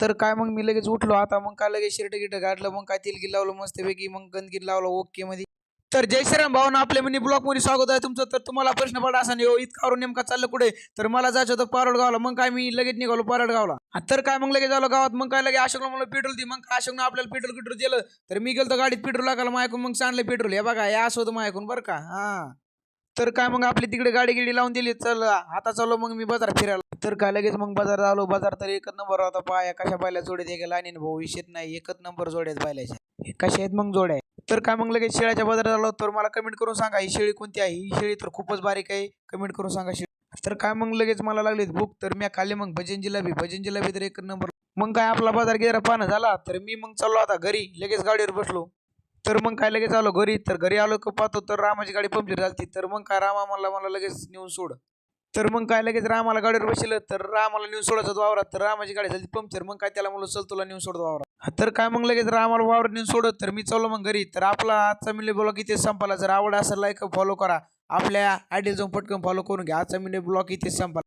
तर काय मग मी लगेच उठलो. आता मग काय लगेच शर्ट गिट घातलं, मग काय तेल गिल लावलं मस्तपैकी, मग गंदगीत लावलं ओके मध्ये. तर जय श्रीराम भावना, आपल्या मिनी ब्लॉक मध्ये स्वागत आहे तुमचं. तर तुम्हाला प्रश्न पडला असा नाही, इतका करून नेमका चाललं कुठे? तर मला जायचं होतं पारोड गावला. मग काय मी लगेच निघालो पारोड गावला. तर काय मग लगेच आलो गावात. मग काय लगे अशोकला म्हणलं पेट्रोल दे. मग काय अशोकनं आपल्याला पेट्रोल गिट्रोल दिलं. तर मी गेलो गाडीत पेट्रोल टाकायला माझ्याकडून, मग सांडलं पेट्रोल. हे बघा हे असं होतं माझ्याकडून बरं का. हा. तर काय मग आपली तिकडे गाडी गिडी लावून दिली. चल आता चाललो मग मी बाजार फिरायला. तर काय लगेच मग बाजार आलो. बाजार तर एकच नंबर होता. पाया कशा पाहिल्या जोड्यात एका लाईनीने भाऊ विषयच नाही. एकच नंबर जोड्यात पाहिल्याच्या. कशा आहेत मग जोड्या? तर काय मग लगेच शेळ्याच्या बाजारात आलो. तर मला कमेंट करून सांगा ही शेळी कोणती आहे. ही शेळी तर खूपच बारीक आहे. कमेंट करून सांगा शेळी. तर काय मग लगेच मला लागली भूक. तर मी खाल्ली मग भजन जिलेबी. भजन जिलेबी तर एक नंबर. मग काय आपला बाजार गेला पानं झाला. तर मी मग चाललो आता घरी. लगेच गाडीवर बसलो. तर मग काय लगेच आलो घरी. तर घरी आलो का पाहतो तर रामाची गाडी पंक्चर झाली. तर मग काय रामा म्हणला मला लगेच नेऊन सोड. तर मग काय लगेच रामाला गाडीवर बसलं. तर रामाला नेऊन सोडायचं वावरात. तर रामाची गाडी झाली पंक्चर. मग काय त्याला म्हणलं चल तुला नेऊन सोडतो वावरात. तर काय मग लगेच रामाला वावरात नेऊन सोडत. तर मी चाललो मग घरी. तर आपला आजचा मिनी ब्लॉग इथे संपला. जर आवड असेल लाईक फॉलो करा. आपल्या आयडी जाऊन पटकन फॉलो करून घ्या. आजचा मिनी ब्लॉग इथे संपला.